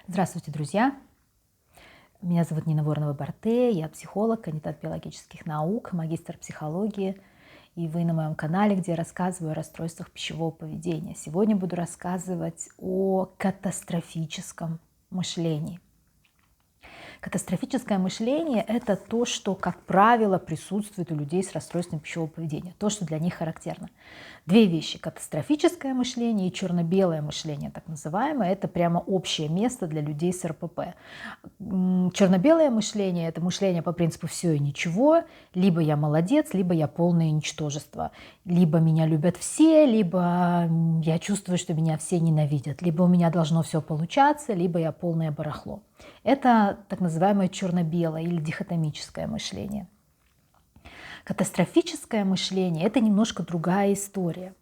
Здравствуйте, друзья! Меня зовут Нина Воронова-Барте, я психолог, кандидат биологических наук, магистр психологии. И вы на моем канале, где я рассказываю о расстройствах пищевого поведения. Сегодня буду рассказывать о катастрофическом мышлении. Катастрофическое мышление – это то, что, как правило, присутствует у людей с расстройством пищевого поведения, то, что для них характерно. Две вещи – катастрофическое мышление и черно-белое мышление, так называемое, это прямо общее место для людей с РПП. Черно-белое мышление – это мышление по принципу «все и ничего», либо я молодец, либо я полное ничтожество, либо меня любят все, либо я чувствую, что меня все ненавидят, либо у меня должно все получаться, либо я полное барахло. Это так называемое черно-белое или дихотомическое мышление. Катастрофическое мышление – это немножко другая история.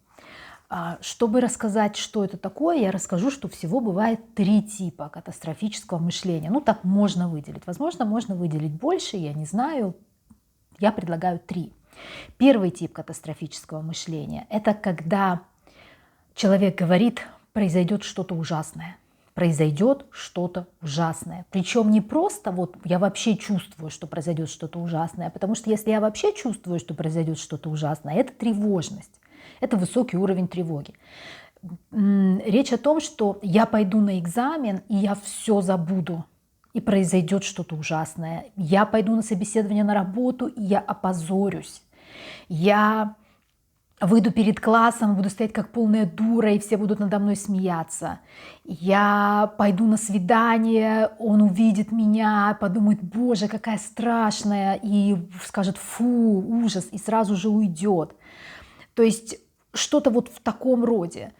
Чтобы рассказать, что это такое, я расскажу, что всего бывает 3 типа катастрофического мышления. Ну, так можно выделить. Возможно, можно выделить больше, я не знаю. Я предлагаю 3. Первый тип катастрофического мышления – это когда человек говорит, произойдет что-то ужасное. Произойдет что-то ужасное. Причем не просто вот я вообще чувствую, что произойдет что-то ужасное, потому что если я вообще чувствую, что произойдет что-то ужасное, это тревожность, это высокий уровень тревоги. Речь о том, что я пойду на экзамен, и я все забуду, и произойдет что-то ужасное. Я пойду на собеседование на работу, и я опозорюсь. Я выйду перед классом, буду стоять как полная дура, и все будут надо мной смеяться. Я пойду на свидание, он увидит меня, подумает, боже, какая страшная, и скажет, фу, ужас, и сразу же уйдет. То есть что-то вот в таком роде.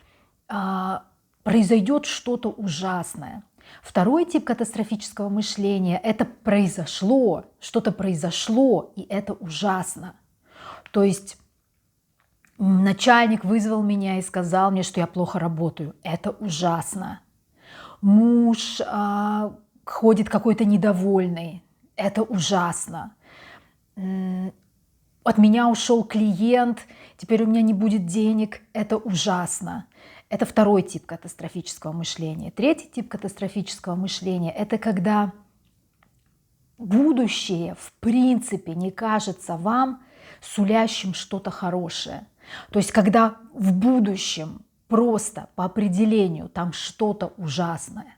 Произойдет что-то ужасное. Второй тип катастрофического мышления – это произошло, что-то произошло, и это ужасно. То есть начальник вызвал меня и сказал мне, что я плохо работаю. Это ужасно. Муж ходит какой-то недовольный. Это ужасно. От меня ушел клиент, теперь у меня не будет денег. Это ужасно. Это второй тип катастрофического мышления. Третий тип катастрофического мышления – это когда будущее в принципе не кажется вам сулящим что-то хорошее. То есть когда в будущем просто по определению там что-то ужасное.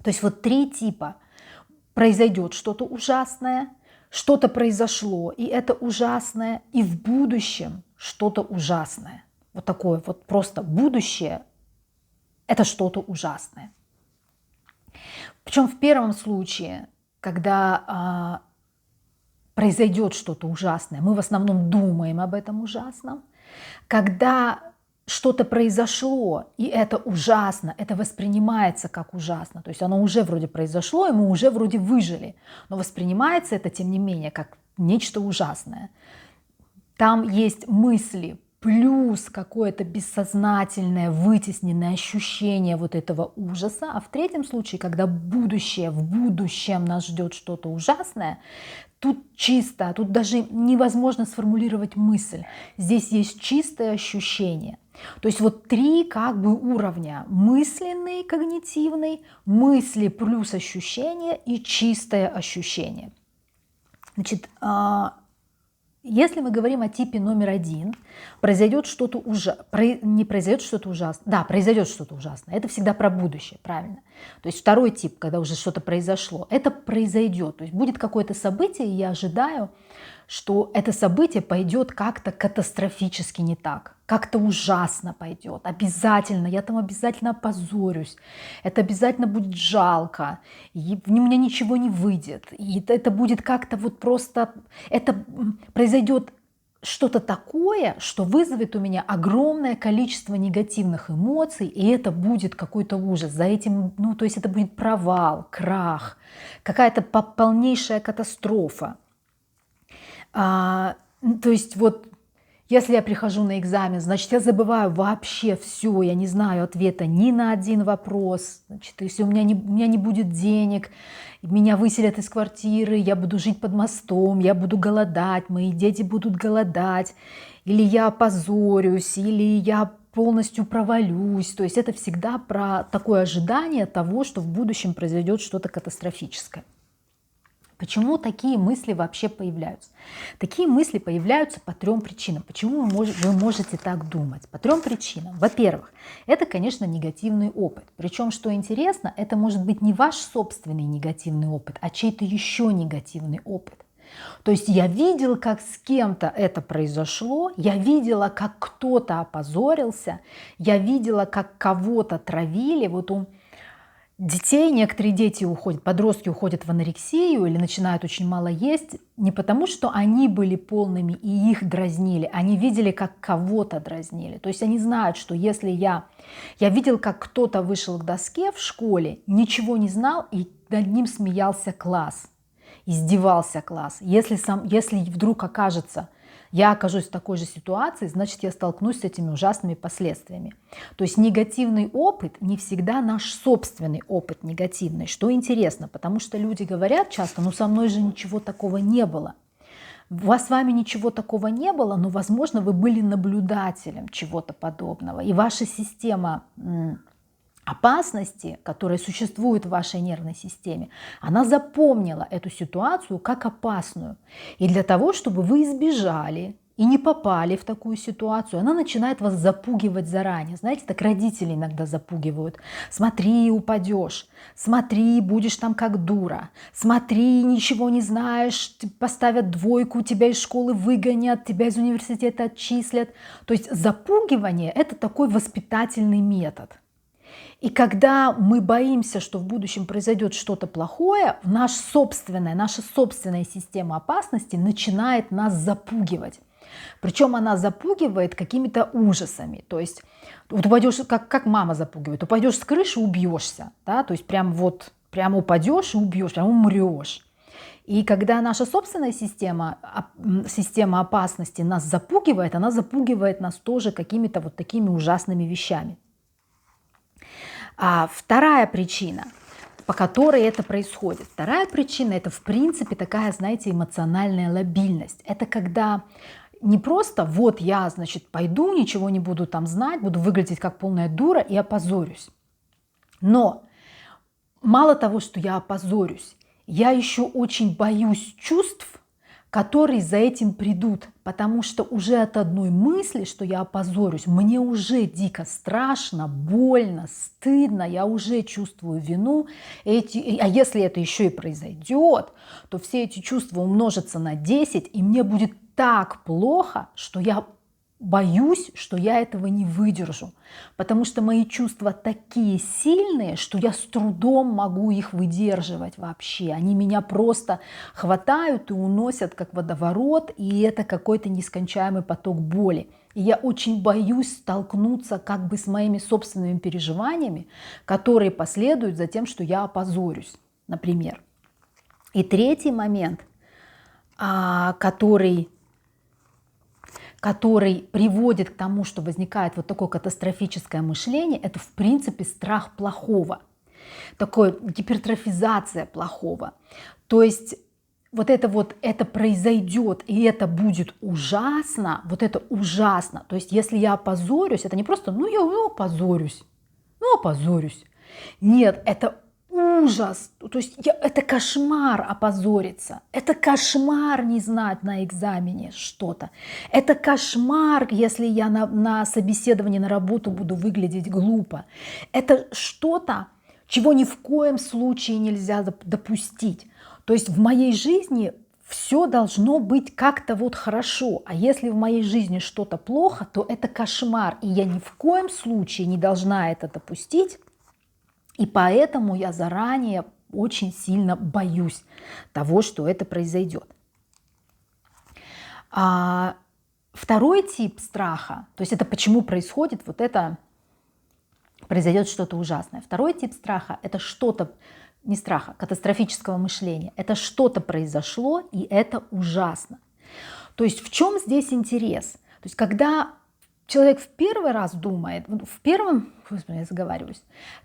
То есть вот 3 типа. Произойдет что-то ужасное, что-то произошло, и это ужасное, и в будущем что-то ужасное. Вот такое вот просто будущее – это что-то ужасное. Причем в первом случае, когда произойдет что-то ужасное, мы в основном думаем об этом ужасном. Когда что-то произошло, и это ужасно, это воспринимается как ужасно. То есть оно уже вроде произошло, и мы уже вроде выжили. Но воспринимается это, тем не менее, как нечто ужасное. Там есть мысли, плюс какое-то бессознательное, вытесненное ощущение вот этого ужаса. А в третьем случае, когда в будущем нас ждет что-то ужасное, тут чисто, тут даже невозможно сформулировать мысль. Здесь есть чистое ощущение. То есть вот 3 как бы уровня: мысленный, когнитивный, мысли плюс ощущение и чистое ощущение. Значит, если мы говорим о типе номер 1, произойдет что-то ужасное, не произойдет что-то ужасное, да, произойдет что-то ужасное, это всегда про будущее, правильно. То есть второй тип, когда уже что-то произошло, это произойдет, то есть будет какое-то событие, и я ожидаю, что это событие пойдет как-то катастрофически не так, как-то ужасно пойдет, обязательно, я там обязательно опозорюсь, это обязательно будет жалко, и у меня ничего не выйдет, и это будет как-то вот просто, это произойдет что-то такое, что вызовет у меня огромное количество негативных эмоций, и это будет какой-то ужас. За этим, ну, то есть это будет провал, крах, какая-то полнейшая катастрофа. То есть вот если я прихожу на экзамен, значит, я забываю вообще все, я не знаю ответа ни на один вопрос. Значит, если у меня не будет денег, меня выселят из квартиры, я буду жить под мостом, я буду голодать, мои дети будут голодать, или я опозорюсь, или я полностью провалюсь. То есть это всегда про такое ожидание того, что в будущем произойдет что-то катастрофическое. Почему такие мысли вообще появляются? Такие мысли появляются по 3 причинам. Почему вы можете так думать? По 3 причинам. Во-первых, это, конечно, негативный опыт. Причем, что интересно, это может быть не ваш собственный негативный опыт, а чей-то еще негативный опыт. То есть я видела, как с кем-то это произошло, я видела, как кто-то опозорился, я видела, как кого-то травили. Вот у детей, некоторые дети уходят, подростки уходят в анорексию или начинают очень мало есть, не потому, что они были полными и их дразнили, они видели, как кого-то дразнили. То есть они знают, что если я видел, как кто-то вышел к доске в школе, ничего не знал, и над ним смеялся класс, издевался класс. Если вдруг я окажусь в такой же ситуации, значит, я столкнусь с этими ужасными последствиями. То есть негативный опыт не всегда наш собственный опыт негативный. Что интересно, потому что люди говорят часто: ну со мной же ничего такого не было. С вами ничего такого не было, но, возможно, вы были наблюдателем чего-то подобного. И ваша система опасности, которая существует в вашей нервной системе, она запомнила эту ситуацию как опасную. И для того, чтобы вы избежали и не попали в такую ситуацию, она начинает вас запугивать заранее. Знаете, так родители иногда запугивают. Смотри, упадешь, смотри, будешь там как дура, смотри, ничего не знаешь, поставят 2, тебя из школы выгонят, тебя из университета отчислят. То есть запугивание – это такой воспитательный метод. И когда мы боимся, что в будущем произойдет что-то плохое, наша собственная система опасности начинает нас запугивать. Причем она запугивает какими-то ужасами. То есть вот упадешь, как мама запугивает, упадешь с крыши, убьешься. Да? То есть прям упадешь и убьешь, прям умрешь. И когда наша собственная система опасности нас запугивает, она запугивает нас тоже какими-то вот такими ужасными вещами. А вторая причина, по которой это происходит. Вторая причина – это, в принципе, такая, знаете, эмоциональная лобильность. Это когда не просто вот я, значит, пойду, ничего не буду там знать, буду выглядеть как полная дура и опозорюсь. Но мало того, что я опозорюсь, я еще очень боюсь чувств, которые за этим придут, потому что уже от одной мысли, что я опозорюсь, мне уже дико страшно, больно, стыдно, я уже чувствую вину. А если это еще и произойдет, то все эти чувства умножатся на 10, и мне будет так плохо, что я боюсь, что я этого не выдержу, потому что мои чувства такие сильные, что я с трудом могу их выдерживать вообще. Они меня просто хватают и уносят, как водоворот, и это какой-то нескончаемый поток боли. И я очень боюсь столкнуться как бы с моими собственными переживаниями, которые последуют за тем, что я опозорюсь, например. И третий момент, который приводит к тому, что возникает вот такое катастрофическое мышление, это в принципе страх плохого, такая гипертрофизация плохого. То есть это произойдет, и это будет ужасно, вот это ужасно. То есть если я опозорюсь, это не просто, я опозорюсь. Нет, это ужас, то есть это кошмар опозориться, это кошмар не знать на экзамене что-то, это кошмар, если я на собеседовании на работу буду выглядеть глупо, это что-то, чего ни в коем случае нельзя допустить. То есть в моей жизни все должно быть как-то вот хорошо, а если в моей жизни что-то плохо, то это кошмар, и я ни в коем случае не должна это допустить. И поэтому я заранее очень сильно боюсь того, что это произойдет. Второй тип страха, то есть это почему происходит, произойдет что-то ужасное. Второй тип страха – это что-то, не страха, катастрофического мышления. Это что-то произошло, и это ужасно. То есть в чем здесь интерес? То есть когда человек в первый раз думает,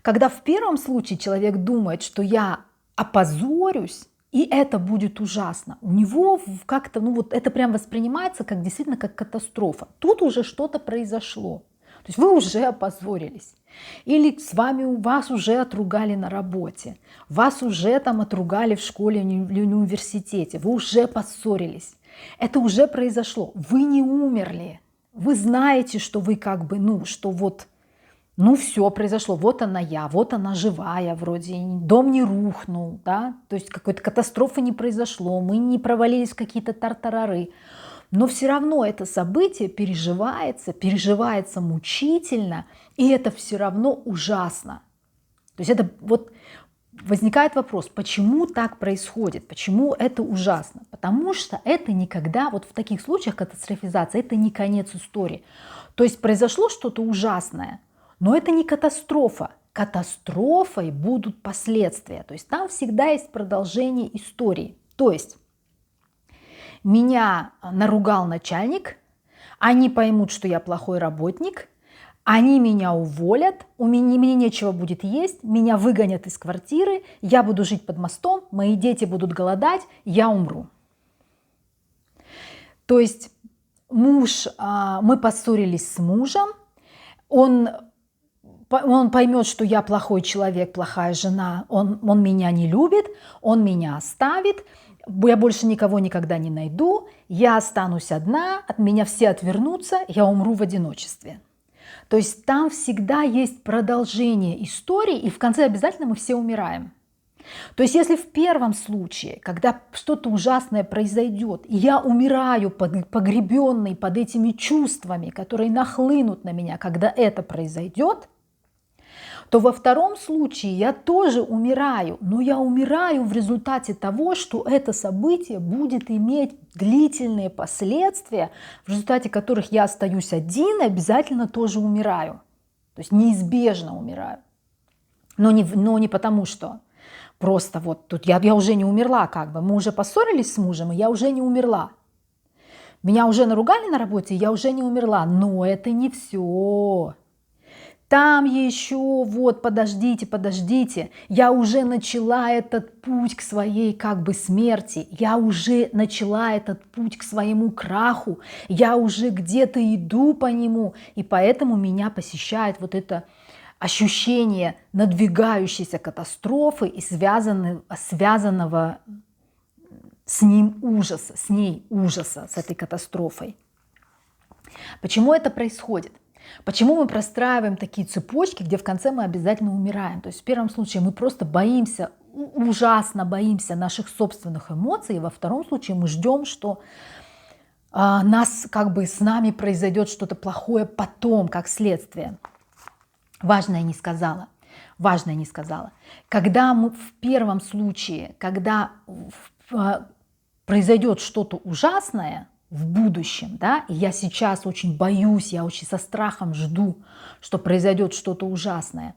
когда в первом случае человек думает, что я опозорюсь, и это будет ужасно, у него как-то, это прям воспринимается как действительно как катастрофа. Тут уже что-то произошло. То есть вы уже опозорились. Или вас уже отругали на работе, вас уже там отругали в школе или университете, вы уже поссорились. Это уже произошло. Вы не умерли. Вы знаете, что вы как бы, что вот, все произошло. Вот она я, вот она живая вроде, дом не рухнул, да, то есть какой-то катастрофы не произошло, мы не провалились в какие-то тартарары. Но все равно это событие переживается мучительно, и это все равно ужасно. То есть это вот возникает вопрос, почему так происходит, почему это ужасно? Потому что это никогда, вот в таких случаях катастрофизация, это не конец истории. То есть произошло что-то ужасное, но это не катастрофа. Катастрофой будут последствия. То есть там всегда есть продолжение истории. То есть меня наругал начальник, они поймут, что я плохой работник, они меня уволят, мне нечего будет есть, меня выгонят из квартиры, я буду жить под мостом, мои дети будут голодать, я умру. То есть мы поссорились с мужем, он поймет, что я плохой человек, плохая жена, он меня не любит, он меня оставит, я больше никого никогда не найду, я останусь одна, от меня все отвернутся, я умру в одиночестве. То есть там всегда есть продолжение истории, и в конце обязательно мы все умираем. То есть если в первом случае, когда что-то ужасное произойдет, и я умираю погребенный под этими чувствами, которые нахлынут на меня, когда это произойдет, то во втором случае я тоже умираю, но я умираю в результате того, что это событие будет иметь длительные последствия, в результате которых я остаюсь один и обязательно тоже умираю. То есть неизбежно умираю. Но не потому, что просто вот тут я уже не умерла как бы. Мы уже поссорились с мужем, и я уже не умерла. Меня уже наругали на работе, и я уже не умерла. Но это не все. Там еще, вот, подождите, я уже начала этот путь к своей как бы смерти, я уже начала этот путь к своему краху, я уже где-то иду по нему, и поэтому меня посещает вот это ощущение надвигающейся катастрофы и связанного с ней ужаса, с этой катастрофой. Почему это происходит? Почему мы простраиваем такие цепочки, где в конце мы обязательно умираем? То есть в первом случае мы просто боимся, ужасно боимся наших собственных эмоций, и во втором случае мы ждем, что с нами произойдет что-то плохое потом, как следствие. Важное не сказала. Когда мы в первом случае, когда произойдет что-то ужасное, в будущем, да, и я сейчас очень боюсь, я очень со страхом жду, что произойдет что-то ужасное.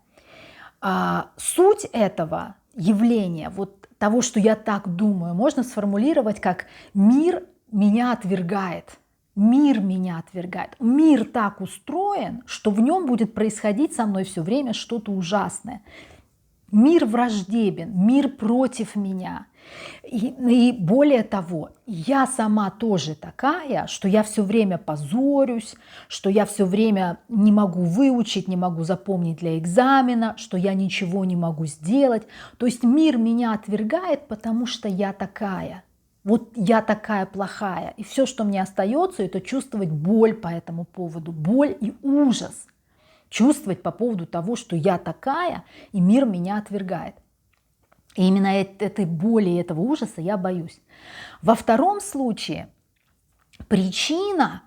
Суть этого явления, вот того, что я так думаю, можно сформулировать как «мир меня отвергает». Мир меня отвергает. Мир так устроен, что в нем будет происходить со мной все время что-то ужасное. Мир враждебен, мир против меня. И более того, я сама тоже такая, что я все время позорюсь, что я все время не могу выучить, не могу запомнить для экзамена, что я ничего не могу сделать. То есть мир меня отвергает, потому что я такая. Вот я такая плохая. И все, что мне остается, это чувствовать боль по этому поводу, боль и ужас. Чувствовать по поводу того, что я такая, и мир меня отвергает. И именно этой боли, этого ужаса я боюсь. Во втором случае причина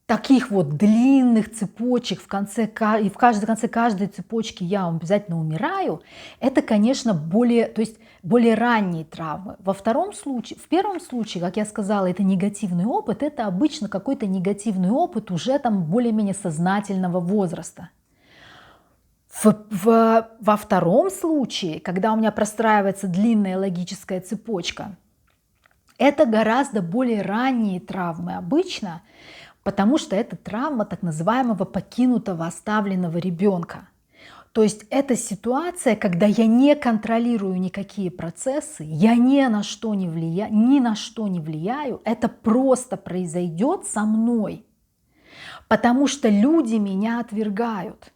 таких вот длинных цепочек, в конце каждой цепочки я обязательно умираю, это, конечно, более ранние травмы. В первом случае, как я сказала, это негативный опыт, это обычно какой-то негативный опыт уже там более-менее сознательного возраста. Во втором случае, когда у меня простраивается длинная логическая цепочка, это гораздо более ранние травмы обычно, потому что это травма так называемого покинутого, оставленного ребенка. То есть это ситуация, когда я не контролирую никакие процессы, я ни на что не влияю, это просто произойдет со мной. Потому что люди меня отвергают.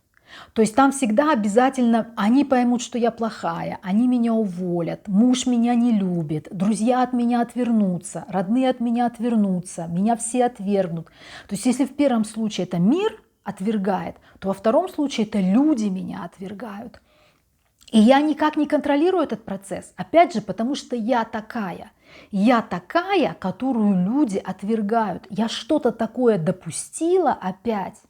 То есть там всегда обязательно они поймут, что я плохая, они меня уволят, муж меня не любит, друзья от меня отвернутся, родные от меня отвернутся, меня все отвергнут. То есть если в первом случае это мир отвергает, то во втором случае это люди меня отвергают. И я никак не контролирую этот процесс. Опять же, потому что я такая. Я такая, которую люди отвергают. Я что-то такое допустила опять.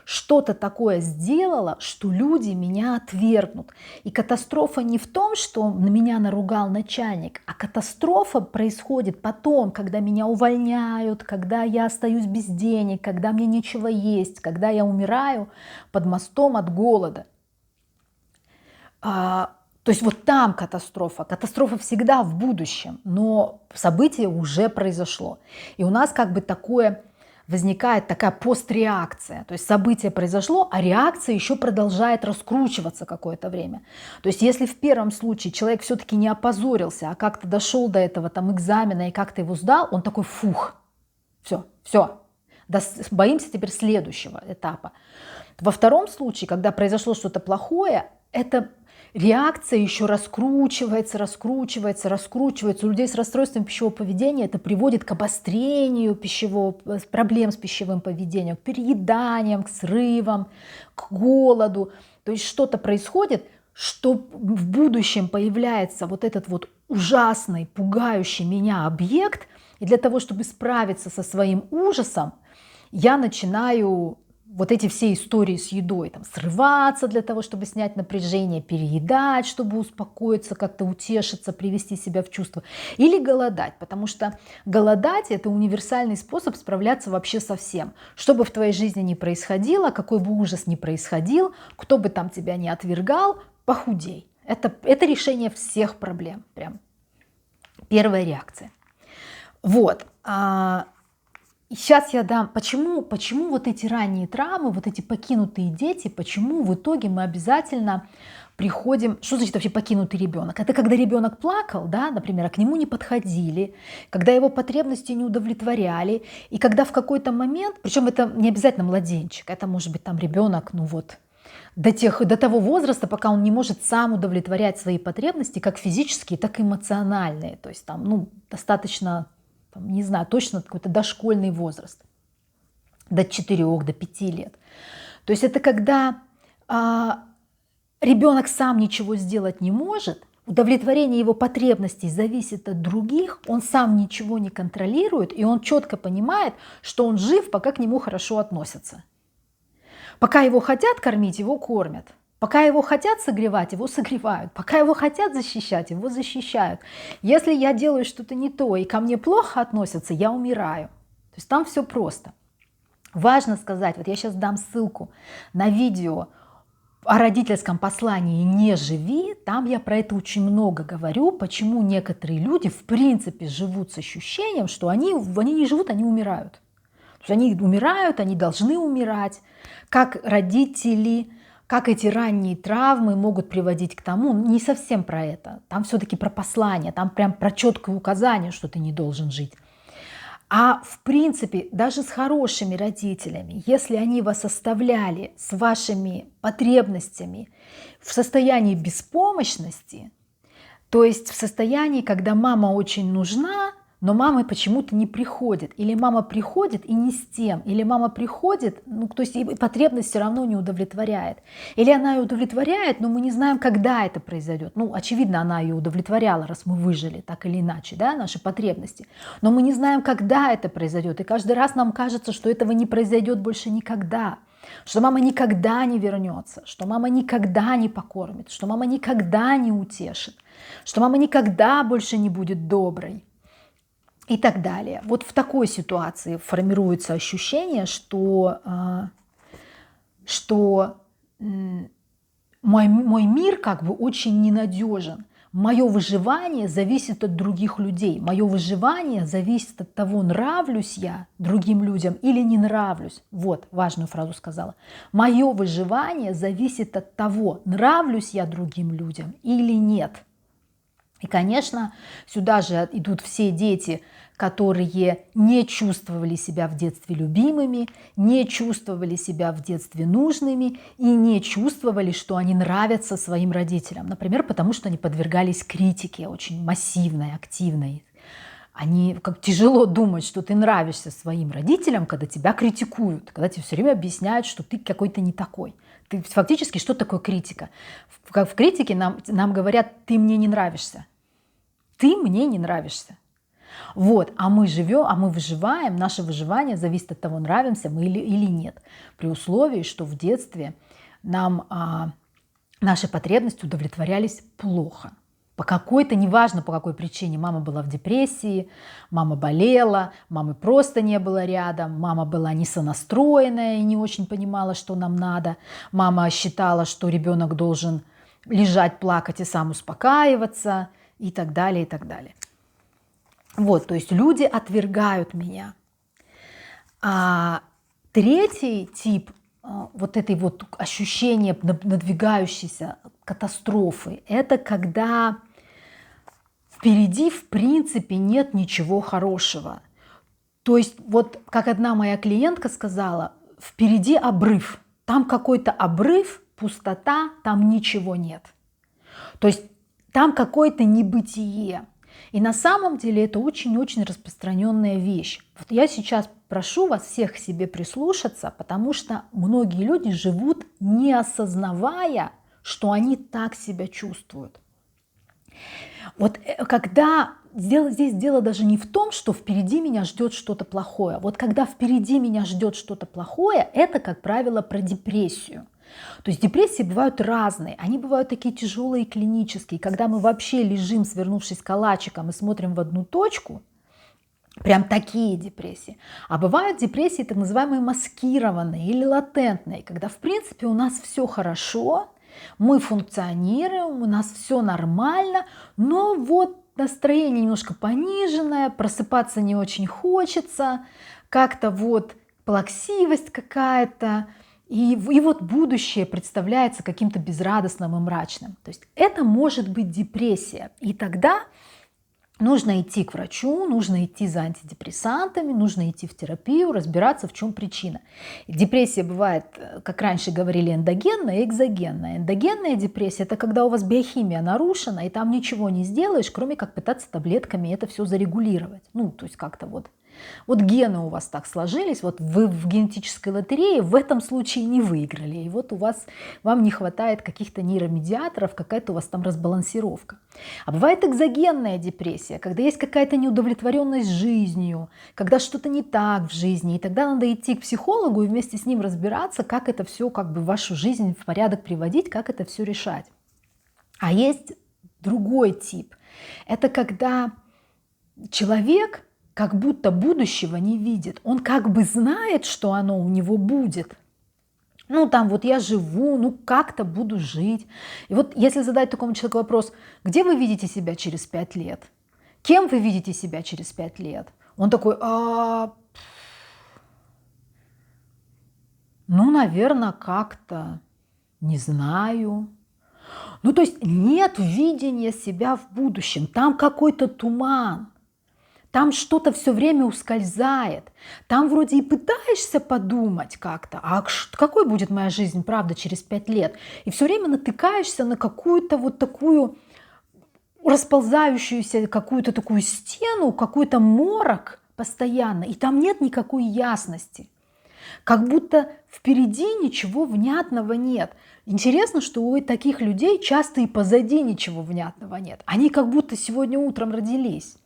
Что-то такое сделала, что люди меня отвергнут. И катастрофа не в том, что на меня наругал начальник, а катастрофа происходит потом, когда меня увольняют, когда я остаюсь без денег, когда мне нечего есть, когда я умираю под мостом от голода. То есть вот там катастрофа. Катастрофа всегда в будущем, но событие уже произошло. И у нас как бы возникает такая постреакция. То есть событие произошло, а реакция еще продолжает раскручиваться какое-то время. То есть если в первом случае человек все-таки не опозорился, а как-то дошел до этого там экзамена и как-то его сдал, он такой фух, все, боимся теперь следующего этапа. Во втором случае, когда произошло что-то плохое, это реакция еще раскручивается. У людей с расстройством пищевого поведения это приводит к обострению проблем с пищевым поведением, к перееданиям, к срывам, к голоду. То есть что-то происходит, что в будущем появляется вот этот вот ужасный, пугающий меня объект. И для того, чтобы справиться со своим ужасом, я начинаю вот эти все истории с едой, там, срываться для того, чтобы снять напряжение, переедать, чтобы успокоиться, как-то утешиться, привести себя в чувство, или голодать, потому что голодать – это универсальный способ справляться вообще со всем. Что бы в твоей жизни ни происходило, какой бы ужас ни происходил, кто бы там тебя не отвергал, похудей. Это решение всех проблем, прям первая реакция. Вот. Сейчас я дам, почему вот эти ранние травмы, вот эти покинутые дети, почему в итоге мы обязательно приходим, что значит вообще покинутый ребенок? Это когда ребенок плакал, да, например, а к нему не подходили, когда его потребности не удовлетворяли, и когда в какой-то момент, причем это не обязательно младенчик, это может быть там ребенок, ну вот, до того возраста, пока он не может сам удовлетворять свои потребности, как физические, так и эмоциональные, то есть там, ну, достаточно, не знаю, точно какой-то дошкольный возраст, до 4, до 5 лет. То есть это когда ребенок сам ничего сделать не может, удовлетворение его потребностей зависит от других, он сам ничего не контролирует, и он четко понимает, что он жив, пока к нему хорошо относятся. Пока его хотят кормить, его кормят. Пока его хотят согревать, его согревают. Пока его хотят защищать, его защищают. Если я делаю что-то не то и ко мне плохо относятся, я умираю. То есть там все просто. Важно сказать, вот я сейчас дам ссылку на видео о родительском послании «Не живи». Там я про это очень много говорю, почему некоторые люди в принципе живут с ощущением, что они не живут, они умирают. То есть они умирают, они должны умирать. Как родители... Как эти ранние травмы могут приводить к тому, не совсем про это. Там все-таки про послание, там прям про четкое указание, что ты не должен жить. А в принципе, даже с хорошими родителями, если они вас оставляли с вашими потребностями в состоянии беспомощности, то есть в состоянии, когда мама очень нужна, но мама почему-то не приходит. Или мама приходит и не с тем. Или мама приходит, ну, то есть и потребность все равно не удовлетворяет. Или она ее удовлетворяет, но мы не знаем, когда это произойдет. Ну, очевидно, она ее удовлетворяла, раз мы выжили, так или иначе, да, наши потребности. Но мы не знаем, когда это произойдет. И каждый раз нам кажется, что этого не произойдет больше никогда. Что мама никогда не вернется, что мама никогда не покормит, что мама никогда не утешит, что мама никогда больше не будет доброй. И так далее. Вот в такой ситуации формируется ощущение, что мой мир как бы очень ненадежен. Мое выживание зависит от других людей. Мое выживание зависит от того, нравлюсь я другим людям или не нравлюсь. Вот, важную фразу сказала. Мое выживание зависит от того, нравлюсь я другим людям или нет. И, конечно, сюда же идут все дети, которые не чувствовали себя в детстве любимыми, не чувствовали себя в детстве нужными и не чувствовали, что они нравятся своим родителям. Например, потому что они подвергались критике очень массивной, активной. Они, как тяжело думать, что ты нравишься своим родителям, когда тебя критикуют, когда тебе все время объясняют, что ты какой-то не такой. Ты фактически, что такое критика? В критике нам говорят: ты мне не нравишься. Ты мне не нравишься. Вот, а мы живем, а мы выживаем, наше выживание зависит от того, нравимся мы или нет. При условии, что в детстве нам наши потребности удовлетворялись плохо. По какой-то, неважно по какой причине, мама была в депрессии, мама болела, мамы просто не было рядом, мама была не сонастроенная и не очень понимала, что нам надо, мама считала, что ребенок должен лежать, плакать и сам успокаиваться и так далее, и так далее. Вот, то есть люди отвергают меня. А третий тип вот этой вот ощущения надвигающейся катастрофы — это когда впереди в принципе нет ничего хорошего. То есть вот как одна моя клиентка сказала: впереди обрыв, там какой-то обрыв, пустота, там ничего нет. То есть там какое-то небытие. И на самом деле это очень-очень распространенная вещь. Вот я сейчас прошу вас всех к себе прислушаться, потому что многие люди живут, не осознавая, что они так себя чувствуют. Вот когда здесь дело даже не в том, что впереди меня ждет что-то плохое. Вот когда впереди меня ждет что-то плохое, это, как правило, про депрессию. То есть депрессии бывают разные, они бывают такие тяжелые, клинические, когда мы вообще лежим, свернувшись калачиком, и смотрим в одну точку, прям такие депрессии. А бывают депрессии так называемые маскированные или латентные, когда в принципе у нас все хорошо, мы функционируем, у нас все нормально, но вот настроение немножко пониженное, просыпаться не очень хочется, как-то вот плаксивость какая-то. И вот будущее представляется каким-то безрадостным и мрачным. То есть это может быть депрессия. И тогда нужно идти к врачу, нужно идти за антидепрессантами, нужно идти в терапию, разбираться, в чем причина. Депрессия бывает, как раньше говорили, эндогенная и экзогенная. Эндогенная депрессия — это когда у вас биохимия нарушена, и там ничего не сделаешь, кроме как пытаться таблетками это все зарегулировать. Ну, то есть как-то вот гены у вас так сложились, вот вы в генетической лотерее в этом случае не выиграли, и вот вам не хватает каких-то нейромедиаторов, какая-то у вас там разбалансировка. А бывает экзогенная депрессия, когда есть какая-то неудовлетворенность жизнью, когда что-то не так в жизни, и тогда надо идти к психологу и вместе с ним разбираться, как это все как бы в вашу жизнь в порядок приводить, как это все решать. А есть другой тип. Это когда человек как будто будущего не видит. Он как бы знает, что оно у него будет. Ну, там вот я живу, ну, как-то буду жить. И вот если задать такому человеку вопрос: где вы видите себя через 5 лет? Кем вы видите себя через 5 лет? Он такой: ну, наверное, как-то, не знаю. Ну, то есть нет видения себя в будущем. Там какой-то туман. Там что-то все время ускользает. Там вроде и пытаешься подумать как-то, а какой будет моя жизнь, правда, через 5 лет? И все время натыкаешься на какую-то вот такую расползающуюся, какую-то такую стену, какой-то морок постоянно, и там нет никакой ясности. Как будто впереди ничего внятного нет. Интересно, что у таких людей часто и позади ничего внятного нет. Они как будто сегодня утром родились.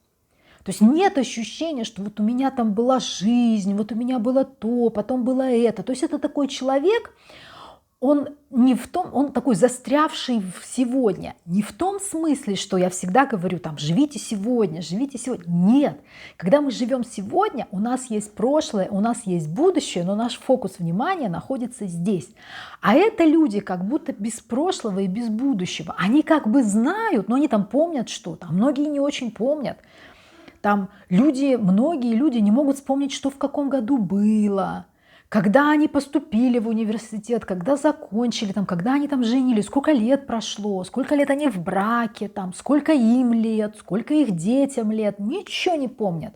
То есть нет ощущения, что вот у меня там была жизнь, вот у меня было то, потом было это. То есть это такой человек, он такой застрявший в сегодня. Не в том смысле, что я всегда говорю, там, живите сегодня, живите сегодня. Нет. Когда мы живем сегодня, у нас есть прошлое, у нас есть будущее, но наш фокус внимания находится здесь. А это люди как будто без прошлого и без будущего. Они как бы знают, но они там помнят что-то, а многие не очень помнят. Там многие люди не могут вспомнить, что в каком году было, когда они поступили в университет, когда закончили, там, когда они там женились, сколько лет прошло, сколько лет они в браке, там, сколько им лет, сколько их детям лет, ничего не помнят.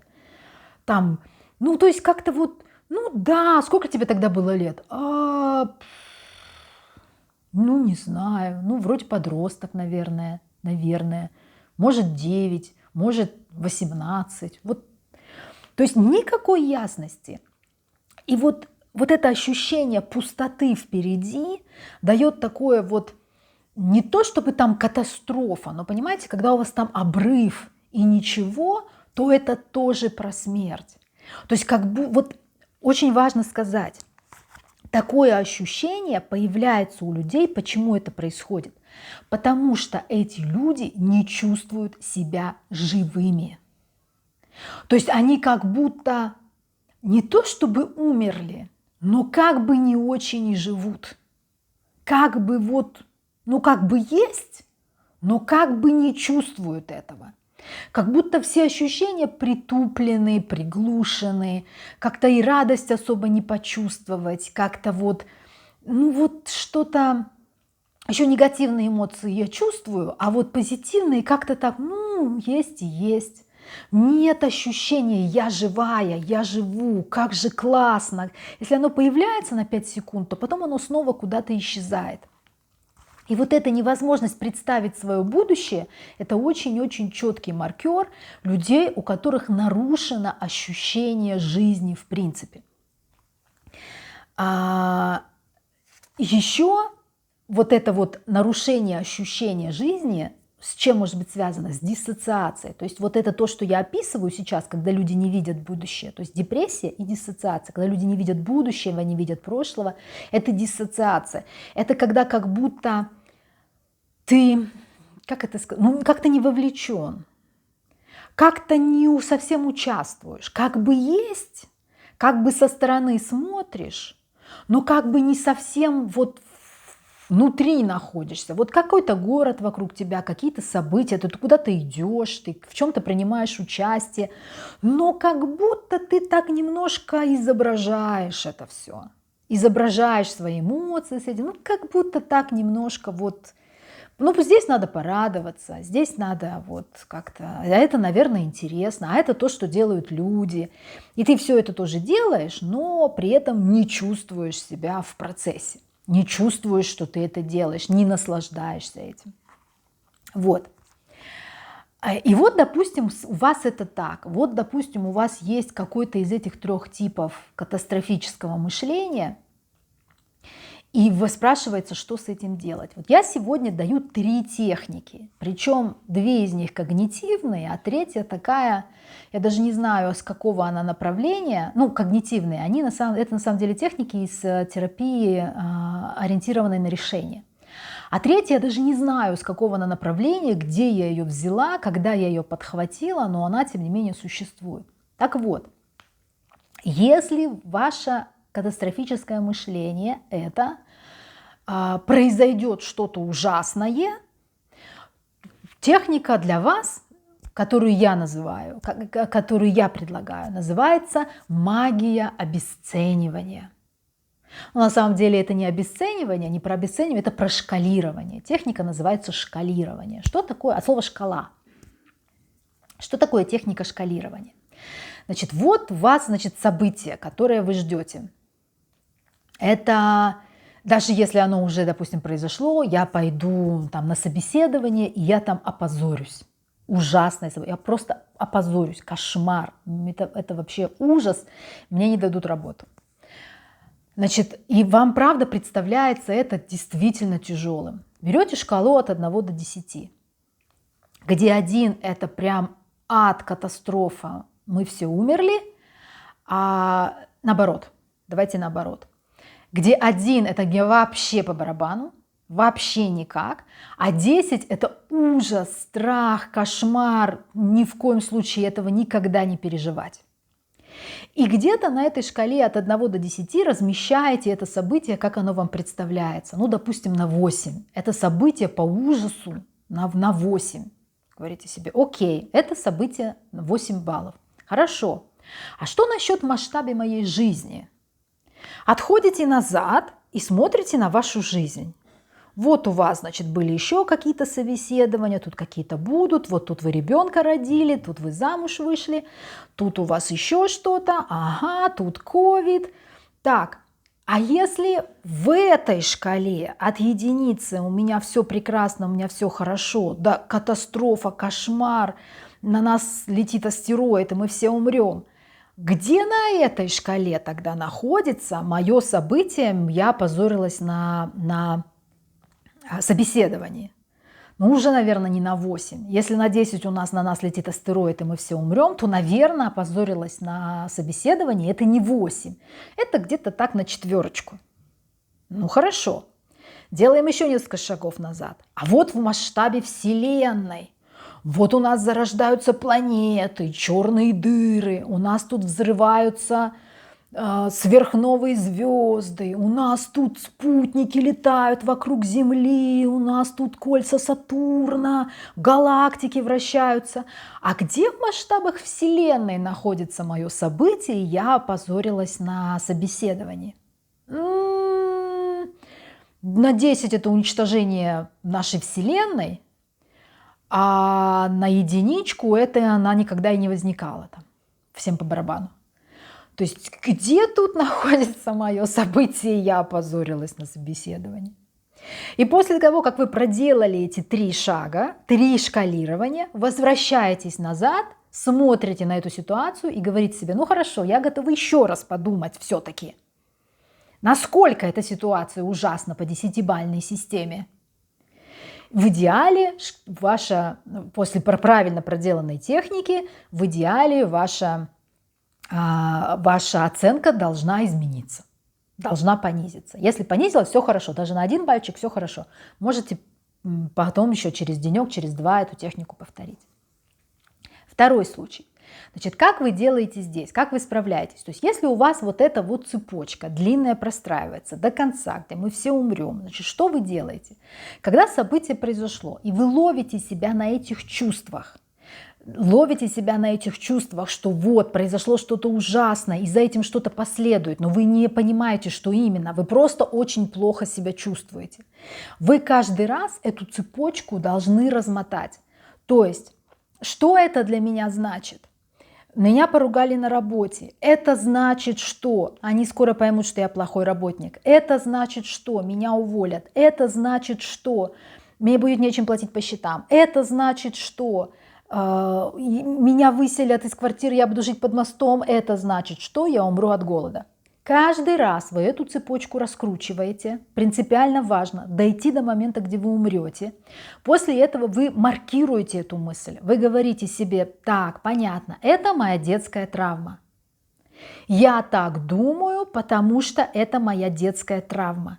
Там, ну, то есть как-то вот, ну да, сколько тебе тогда было лет? Ну, не знаю, ну, вроде подросток, наверное, может 9, может 18, вот, то есть никакой ясности. И вот это ощущение пустоты впереди дает такое вот, не то чтобы там катастрофа, но понимаете, когда у вас там обрыв и ничего, то это тоже про смерть. То есть как бы вот очень важно сказать, такое ощущение появляется у людей. Почему это происходит? Потому что эти люди не чувствуют себя живыми. То есть они как будто не то чтобы умерли, но как бы не очень и живут. Как бы вот, ну как бы есть, но как бы не чувствуют этого. Как будто все ощущения притуплены, приглушены, как-то и радость особо не почувствовать, как-то вот, ну вот что-то, еще негативные эмоции я чувствую, а вот позитивные как-то так, ну, есть и есть. Нет ощущения «я живая, я живу, как же классно». Если оно появляется на 5 секунд, то потом оно снова куда-то исчезает. И вот эта невозможность представить свое будущее – это очень-очень четкий маркер людей, у которых нарушено ощущение жизни в принципе. Еще вот это вот нарушение ощущения жизни с чем может быть связано? С диссоциацией. То есть вот это то, что я описываю сейчас, когда люди не видят будущее. То есть депрессия и диссоциация. Когда люди не видят будущего, не видят прошлого, это диссоциация. Это когда как будто ты, как это сказать, ну как-то не вовлечен, как-то не совсем участвуешь, как бы есть, как бы со стороны смотришь, но как бы не совсем вот внутри находишься. Вот какой-то город вокруг тебя, какие-то события, ты куда-то идешь, ты в чем-то принимаешь участие, но как будто ты так немножко изображаешь это все. Изображаешь свои эмоции с этим, ну как будто так немножко вот. Ну, здесь надо порадоваться, здесь надо вот как-то, а это, наверное, интересно, а это то, что делают люди. И ты все это тоже делаешь, но при этом не чувствуешь себя в процессе, не чувствуешь, что ты это делаешь, не наслаждаешься этим. Вот. И вот, допустим, у вас это так. Вот, допустим, у вас есть какой-то из этих 3 типов катастрофического мышления, и вы спрашиваете, что с этим делать. Вот я сегодня даю 3 техники, причем 2 из них когнитивные, а 3 такая, я даже не знаю, с какого она направления, ну, когнитивные, это на самом деле техники из терапии, ориентированной на решение. А 3 я даже не знаю, с какого она направления, где я ее взяла, когда я ее подхватила, но она, тем не менее, существует. Так вот, если ваше катастрофическое мышление – это произойдет что-то ужасное, техника для вас, которую я называю, которую я предлагаю, называется магия обесценивания. Но на самом деле это не обесценивание, не про обесценивание, это про шкалирование. Техника называется шкалирование. Что такое? От слова шкала. Что такое техника шкалирования? Значит, вот у вас, значит, событие, которое вы ждете. Это даже если оно уже, допустим, произошло, я пойду там на собеседование, и я там опозорюсь. Ужасное событие. Я просто опозорюсь. Кошмар. Это вообще ужас. Мне не дадут работу. Значит, и вам правда представляется это действительно тяжелым. Берете шкалу от 1 до 10, где 1 это прям ад, катастрофа, мы все умерли, а наоборот, давайте наоборот, где 1 это вообще по барабану, вообще никак, а 10 это ужас, страх, кошмар, ни в коем случае этого никогда не переживать. И где-то на этой шкале от 1 до 10 размещаете это событие, как оно вам представляется. Ну, допустим, на 8. Это событие по ужасу на 8. Говорите себе, окей, это событие на 8 баллов. Хорошо. А что насчет масштаба моей жизни? Отходите назад и смотрите на вашу жизнь. Вот у вас, значит, были еще какие-то собеседования, тут какие-то будут, вот тут вы ребенка родили, тут вы замуж вышли, тут у вас еще что-то, ага, тут ковид. Так, а если в этой шкале от единицы у меня все прекрасно, у меня все хорошо, да катастрофа, кошмар, на нас летит астероид, и мы все умрем, где на этой шкале тогда находится мое событие, я опозорилась на собеседовании? Ну, уже, наверное, не на 8. Если на 10 у нас на нас летит астероид, и мы все умрем, то, наверное, опозорилась на собеседовании. Это не 8. Это где-то так на 4. Ну, хорошо. Делаем еще несколько шагов назад. А вот в масштабе Вселенной. Вот у нас зарождаются планеты, черные дыры. У нас тут взрываются сверхновые звезды, у нас тут спутники летают вокруг Земли, у нас тут кольца Сатурна, галактики вращаются. А где в масштабах Вселенной находится мое событие, я опозорилась на собеседовании? На 10 это уничтожение нашей Вселенной, а на единичку это она никогда и не возникала там. Всем по барабану. То есть где тут находится мое событие, я опозорилась на собеседовании. И после того, как вы проделали эти 3 шага, 3 шкалирования, возвращаетесь назад, смотрите на эту ситуацию и говорите себе: ну хорошо, я готова еще раз подумать все-таки, насколько эта ситуация ужасна по 10-бальной системе. В идеале после правильно проделанной техники, в идеале ваша оценка должна измениться, должна понизиться. Если понизилась, все хорошо, даже на 1 бальчик все хорошо. Можете потом еще через денек, через 2 эту технику повторить. Второй случай. Значит, как вы делаете здесь, как вы справляетесь? То есть если у вас вот эта вот цепочка длинная простраивается до конца, где мы все умрем, значит, что вы делаете? Когда событие произошло, и вы ловите себя на этих чувствах, что вот произошло что-то ужасное, и за этим что-то последует, но вы не понимаете, что именно, вы просто очень плохо себя чувствуете. Вы каждый раз эту цепочку должны размотать. То есть, что это для меня значит? Меня поругали на работе. Это значит, что они скоро поймут, что я плохой работник. Это значит, что меня уволят. Это значит, что мне будет нечем платить по счетам. Это значит, что меня выселят из квартиры, я буду жить под мостом, это значит, что я умру от голода. Каждый раз вы эту цепочку раскручиваете. Принципиально важно дойти до момента, где вы умрете. После этого вы маркируете эту мысль. Вы говорите себе: так, понятно, это моя детская травма. Я так думаю, потому что это моя детская травма.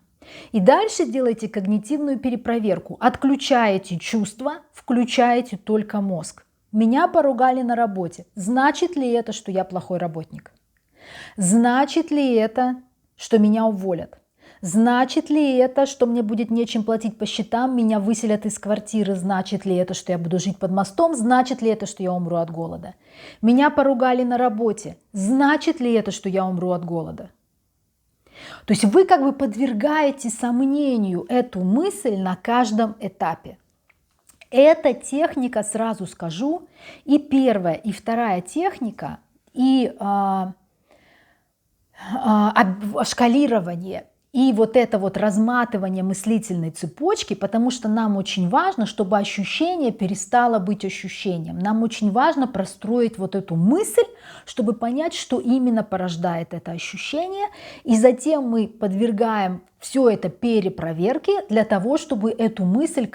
И дальше делайте когнитивную перепроверку. Отключаете чувства, включаете только мозг. Меня поругали на работе. Значит ли это, что я плохой работник? Значит ли это, что меня уволят? Значит ли это, что мне будет нечем платить по счетам, меня выселят из квартиры? Значит ли это, что я буду жить под мостом? Значит ли это, что я умру от голода? Меня поругали на работе. Значит ли это, что я умру от голода? То есть вы как бы подвергаете сомнению эту мысль на каждом этапе. Эта техника, сразу скажу, и первая, и вторая техника, и шкалирование, и вот это вот разматывание мыслительной цепочки, потому что нам очень важно, чтобы ощущение перестало быть ощущением. Нам очень важно простроить вот эту мысль, чтобы понять, что именно порождает это ощущение. И затем мы подвергаем все это перепроверке для того, чтобы эту мысль,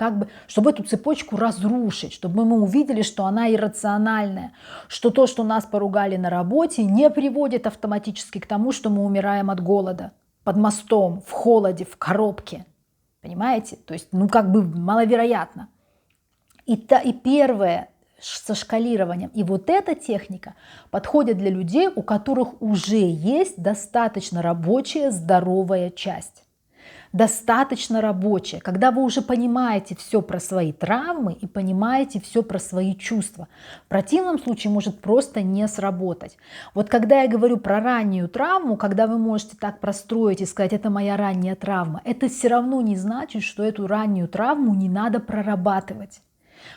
чтобы эту цепочку разрушить, чтобы мы увидели, что она иррациональная, что то, что нас поругали на работе, не приводит автоматически к тому, что мы умираем от голода. Под мостом, в холоде, в коробке. Понимаете? То есть, маловероятно. И первое со шкалированием. И вот эта техника подходит для людей, у которых уже есть достаточно рабочая, здоровая часть. достаточно рабочее, когда вы уже понимаете все про свои травмы и понимаете все про свои чувства. В противном случае может просто не сработать. Вот когда я говорю про раннюю травму, когда вы можете так простроить и сказать, это моя ранняя травма, это все равно не значит, что эту раннюю травму не надо прорабатывать.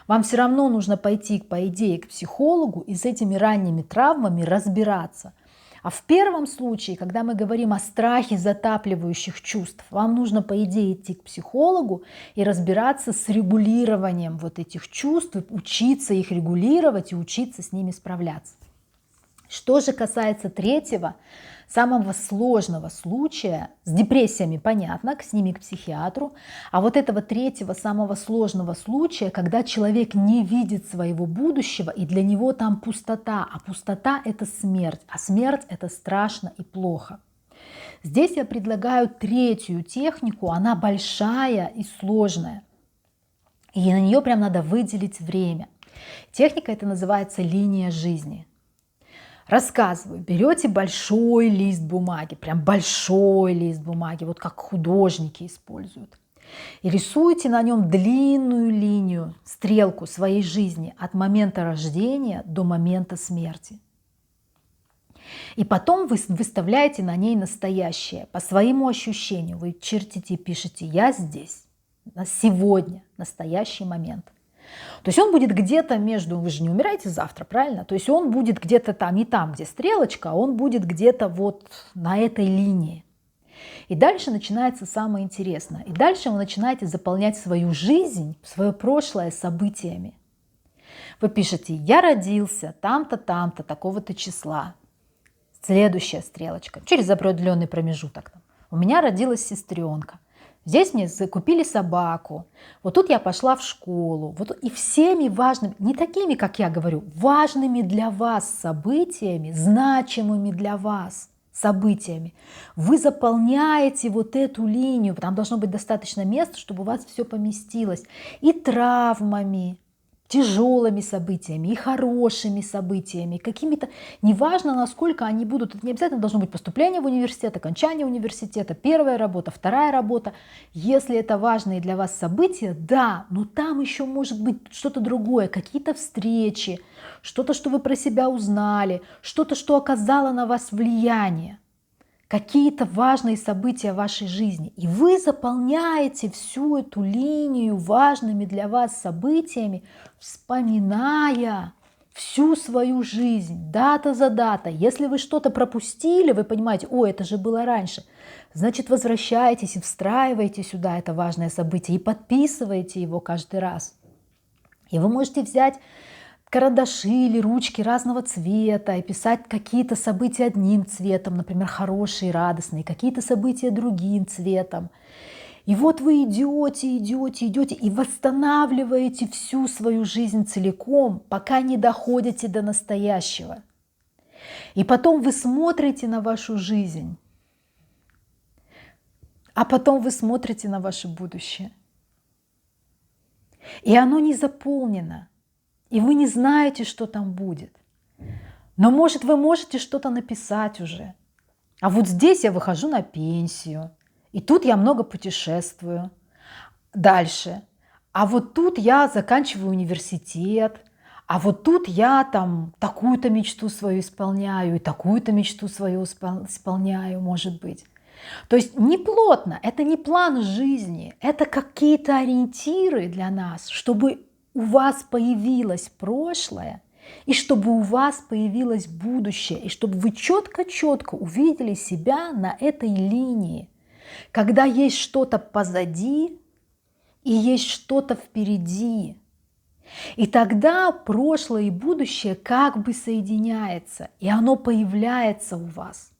Вам все равно нужно пойти, по идее, к психологу и с этими ранними травмами разбираться. А в первом случае, когда мы говорим о страхе затапливающих чувств, вам нужно, по идее, идти к психологу и разбираться с регулированием вот этих чувств, учиться их регулировать и учиться с ними справляться. Что же касается третьего, самого сложного случая, с депрессиями понятно, с ними к психиатру, а вот этого третьего, самого сложного случая, когда человек не видит своего будущего и для него там пустота, а пустота — это смерть, а смерть — это страшно и плохо. Здесь я предлагаю третью технику, она большая и сложная, и на нее прям надо выделить время. Техника эта называется линия жизни. Рассказываю, берете большой лист бумаги, прям большой лист бумаги, вот как художники используют, и рисуете на нем длинную линию, стрелку своей жизни от момента рождения до момента смерти. И потом вы выставляете на ней настоящее, по своему ощущению. Вы чертите и пишете «я здесь», на сегодня, настоящий момент. То есть он будет где-то между, вы же не умираете завтра, правильно? То есть он будет где-то там, не там, где стрелочка, а он будет где-то вот на этой линии. И дальше начинается самое интересное. И дальше вы начинаете заполнять свою жизнь, свое прошлое событиями. Вы пишете «я родился там-то, там-то, такого-то числа». Следующая стрелочка, через определенный промежуток. У меня родилась сестренка. Здесь мне купили собаку, вот тут я пошла в школу. Вот, и всеми важными, не такими, как я говорю, важными для вас событиями, значимыми для вас событиями, вы заполняете вот эту линию, там должно быть достаточно места, чтобы у вас все поместилось, и травмами, тяжелыми событиями и хорошими событиями, какими-то, неважно, насколько они будут, это не обязательно должно быть поступление в университет, окончание университета, первая работа, вторая работа. Если это важные для вас события, да, но там еще может быть что-то другое, какие-то встречи, что-то, что вы про себя узнали, что-то, что оказало на вас влияние. Какие-то важные события в вашей жизни. И вы заполняете всю эту линию важными для вас событиями, вспоминая всю свою жизнь, дата за датой. Если вы что-то пропустили, вы понимаете, о, это же было раньше, значит, возвращаетесь и встраиваете сюда это важное событие и подписываете его каждый раз. И вы можете взять карандаши или ручки разного цвета и писать какие-то события одним цветом, например, хорошие, радостные, какие-то события другим цветом. И вот вы идете, идете, идете и восстанавливаете всю свою жизнь целиком, пока не доходите до настоящего. И потом вы смотрите на вашу жизнь, а потом вы смотрите на ваше будущее. И оно не заполнено. И вы не знаете, что там будет. Но, может, вы можете что-то написать уже. А вот здесь я выхожу на пенсию. И тут я много путешествую. Дальше. А вот тут я заканчиваю университет. А вот тут я там такую-то мечту свою исполняю. И такую-то мечту свою исполняю, может быть. То есть не плотно. Это не план жизни. Это какие-то ориентиры для нас, чтобы у вас появилось прошлое, и чтобы у вас появилось будущее, и чтобы вы четко-четко увидели себя на этой линии, когда есть что-то позади и есть что-то впереди. И тогда прошлое и будущее как бы соединяется, и оно появляется у вас.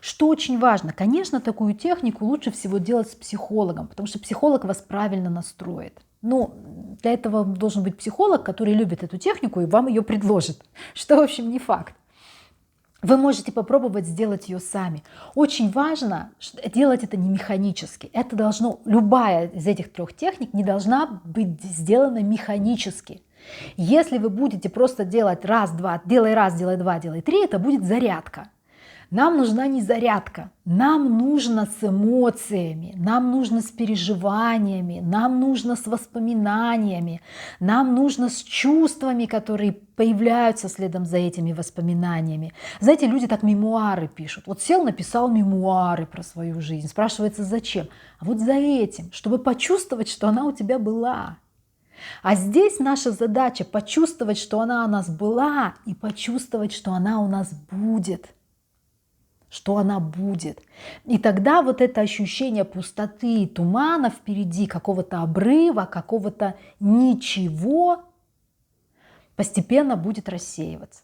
Что очень важно, конечно, такую технику лучше всего делать с психологом, потому что психолог вас правильно настроит. Но для этого должен быть психолог, который любит эту технику и вам ее предложит, что, в общем, не факт. Вы можете попробовать сделать ее сами. Очень важно делать это не механически. Это должно, любая из этих трех техник не должна быть сделана механически. Если вы будете просто делать раз, два, делай два, делай три, это будет зарядка. Нам нужна не зарядка, нам нужно с эмоциями, нам нужно с переживаниями, нам нужно с воспоминаниями, нам нужно с чувствами, которые появляются следом за этими воспоминаниями. Знаете, люди так мемуары пишут. Вот сел, написал мемуары про свою жизнь. Спрашивается, зачем? А вот за этим, чтобы почувствовать, что она у тебя была. А здесь наша задача почувствовать, что она у нас была, и почувствовать, что она у нас будет. Что она будет. И тогда вот это ощущение пустоты, тумана впереди, какого-то обрыва, какого-то ничего постепенно будет рассеиваться.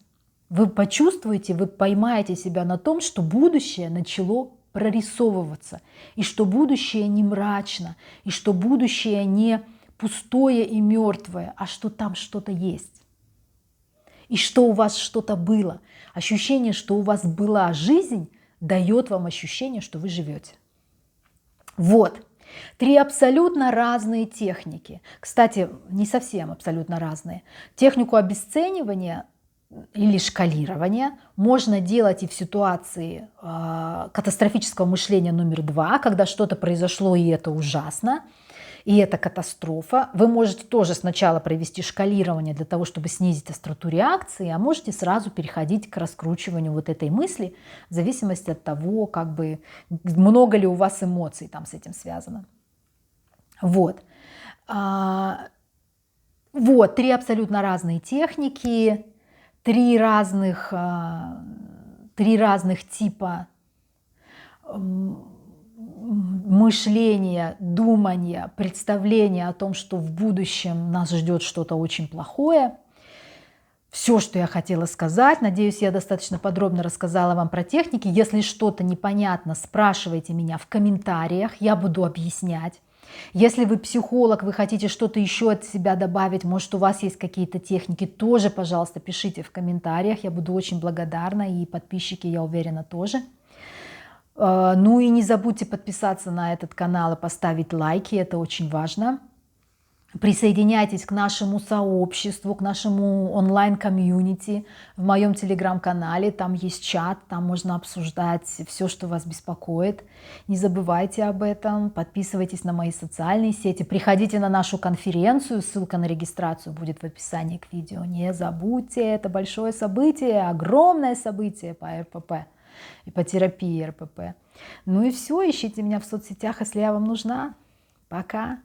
Вы почувствуете, вы поймаете себя на том, что будущее начало прорисовываться, и что будущее не мрачно, и что будущее не пустое и мертвое, а что там что-то есть. И что у вас что-то было. Ощущение, что у вас была жизнь, дает вам ощущение, что вы живете. Вот. 3 абсолютно разные техники. Кстати, не совсем абсолютно разные. Технику обесценивания или шкалирования можно делать и в ситуации катастрофического мышления номер 2, когда что-то произошло и это ужасно. И это катастрофа. Вы можете тоже сначала провести шкалирование для того, чтобы снизить остроту реакции, а можете сразу переходить к раскручиванию вот этой мысли в зависимости от того, как бы, много ли у вас эмоций там с этим связано. Вот. Вот 3 абсолютно разные техники, 3 разных типа мышления, думания, представления о том, что в будущем нас ждет что-то очень плохое. Все, что я хотела сказать. Надеюсь, я достаточно подробно рассказала вам про техники. Если что-то непонятно, спрашивайте меня в комментариях, я буду объяснять. Если вы психолог, вы хотите что-то еще от себя добавить, может, у вас есть какие-то техники, тоже, пожалуйста, пишите в комментариях. Я буду очень благодарна, и подписчики, я уверена, тоже. Ну и не забудьте подписаться на этот канал и поставить лайки, это очень важно. Присоединяйтесь к нашему сообществу, к нашему онлайн-комьюнити в моем телеграм-канале. Там есть чат, там можно обсуждать все, что вас беспокоит. Не забывайте об этом, подписывайтесь на мои социальные сети, приходите на нашу конференцию, ссылка на регистрацию будет в описании к видео. Не забудьте, это большое событие, огромное событие по РПП и по терапии РПП. Ну и все, ищите меня в соцсетях, если я вам нужна. Пока!